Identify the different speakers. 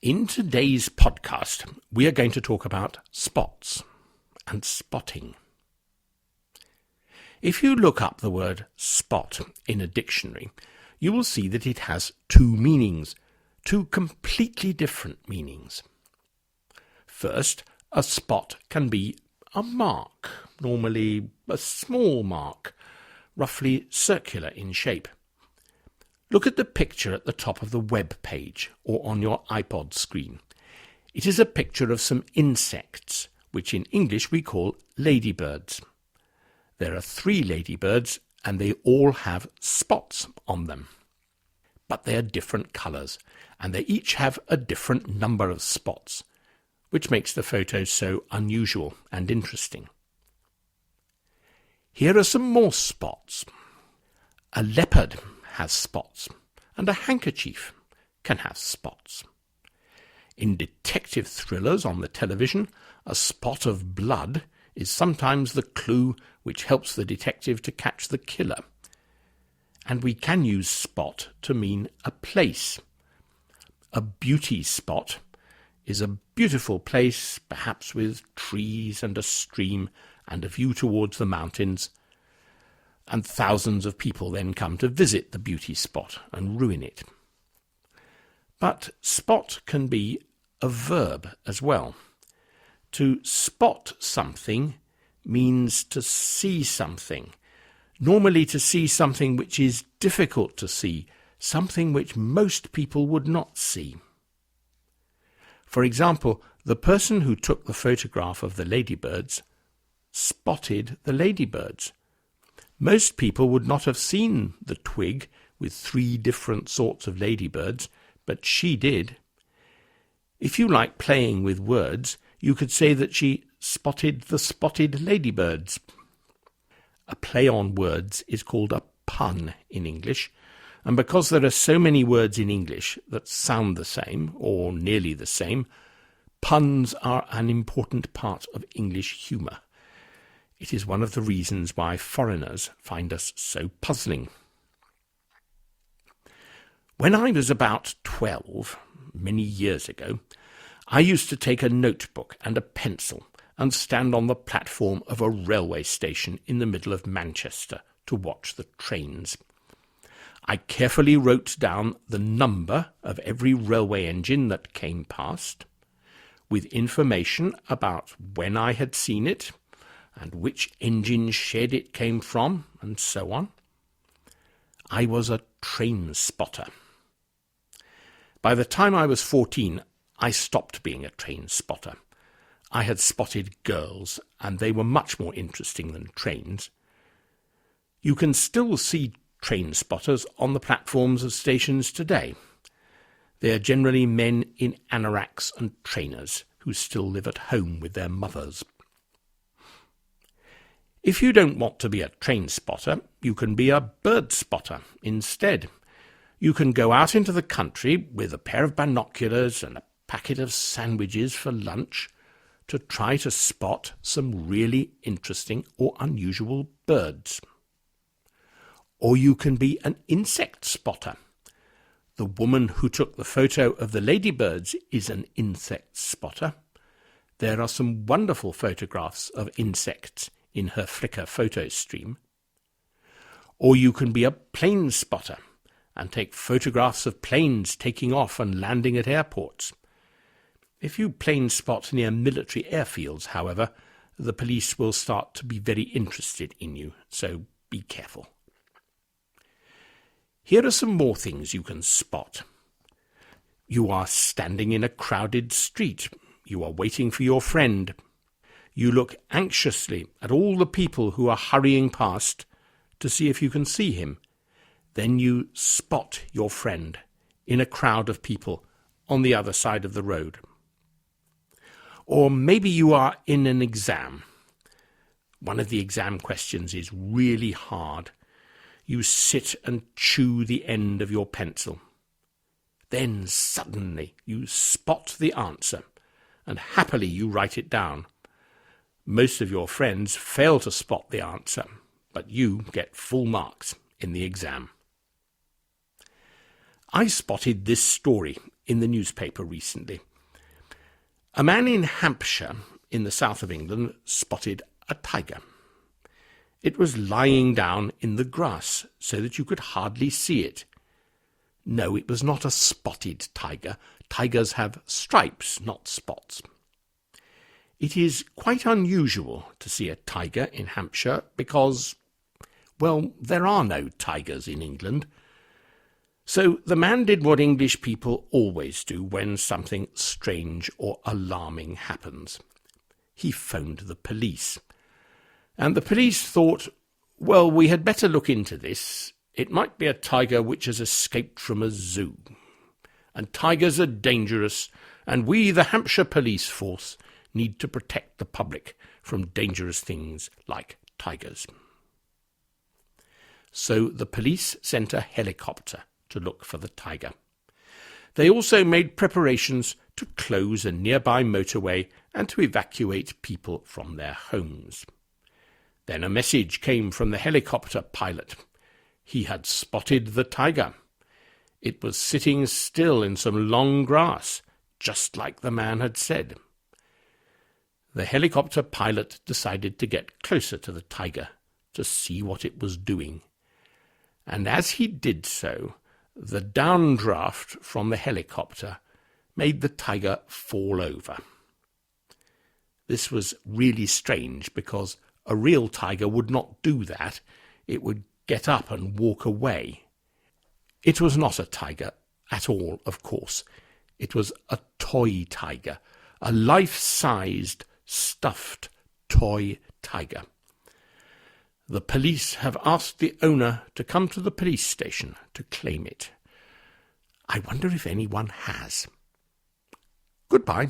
Speaker 1: In today's podcast, we are going to talk about spots and spotting. If you look up the word spot in a dictionary, you will see that it has two meanings, two completely different meanings. First, a spot can be a mark, normally a small mark, roughly circular in shape. Look at the picture at the top of the web page or on your iPod screen. It is a picture of some insects, which in English we call ladybirds. There are 3 ladybirds and they all have spots on them. But they are different colours and they each have a different number of spots, which makes the photo so unusual and interesting. Here are some more spots. A leopard has spots, and a handkerchief can have spots. In detective thrillers on the television, a spot of blood is sometimes the clue which helps the detective to catch the killer. And we can use spot to mean a place. A beauty spot is a beautiful place, perhaps with trees and a stream and a view towards the mountains, and thousands of people then come to visit the beauty spot and ruin it. But spot can be a verb as well. To spot something means to see something, normally to see something which is difficult to see, something which most people would not see. For example, the person who took the photograph of the ladybirds spotted the ladybirds. Most people would not have seen the twig with 3 different sorts of ladybirds, but she did. If you like playing with words, you could say that she spotted the spotted ladybirds. A play on words is called a pun in English, and because there are so many words in English that sound the same, or nearly the same, puns are an important part of English humour. It is one of the reasons why foreigners find us so puzzling. When I was about 12, many years ago, I used to take a notebook and a pencil and stand on the platform of a railway station in the middle of Manchester to watch the trains. I carefully wrote down the number of every railway engine that came past, with information about when I had seen it, and which engine shed it came from, and so on. I was a train spotter. By the time I was 14, I stopped being a train spotter. I had spotted girls, and they were much more interesting than trains. You can still see train spotters on the platforms of stations today. They are generally men in anoraks and trainers who still live at home with their mothers. If you don't want to be a train spotter, you can be a bird spotter instead. You can go out into the country with a pair of binoculars and a packet of sandwiches for lunch to try to spot some really interesting or unusual birds. Or you can be an insect spotter. The woman who took the photo of the ladybirds is an insect spotter. There are some wonderful photographs of insects in her Flickr photo stream. Or you can be a plane spotter and take photographs of planes taking off and landing at airports. If you plane spot near military airfields, however, the police will start to be very interested in you, so be careful. Here are some more things you can spot. You are standing in a crowded street. You are waiting for your friend. You look anxiously at all the people who are hurrying past to see if you can see him. Then you spot your friend in a crowd of people on the other side of the road. Or maybe you are in an exam. One of the exam questions is really hard. You sit and chew the end of your pencil. Then suddenly you spot the answer, and happily you write it down. Most of your friends fail to spot the answer, but you get full marks in the exam. I spotted this story in the newspaper recently. A man in Hampshire, in the south of England, spotted a tiger. It was lying down in the grass so that you could hardly see it. No, it was not a spotted tiger. Tigers have stripes, not spots. It is quite unusual to see a tiger in Hampshire because, well, there are no tigers in England. So the man did what English people always do when something strange or alarming happens. He phoned the police. And the police thought, well, we had better look into this. It might be a tiger which has escaped from a zoo. And tigers are dangerous, and we, the Hampshire Police Force, need to protect the public from dangerous things like tigers. So the police sent a helicopter to look for the tiger. They also made preparations to close a nearby motorway and to evacuate people from their homes. Then a message came from the helicopter pilot. He had spotted the tiger. It was sitting still in some long grass, just like the man had said. The helicopter pilot decided to get closer to the tiger to see what it was doing. And as he did so, the downdraft from the helicopter made the tiger fall over. This was really strange because a real tiger would not do that. It would get up and walk away. It was not a tiger at all, of course. It was a toy tiger, a life-sized, stuffed toy tiger. The police have asked the owner to come to the police station to claim it. I wonder if anyone has. Goodbye.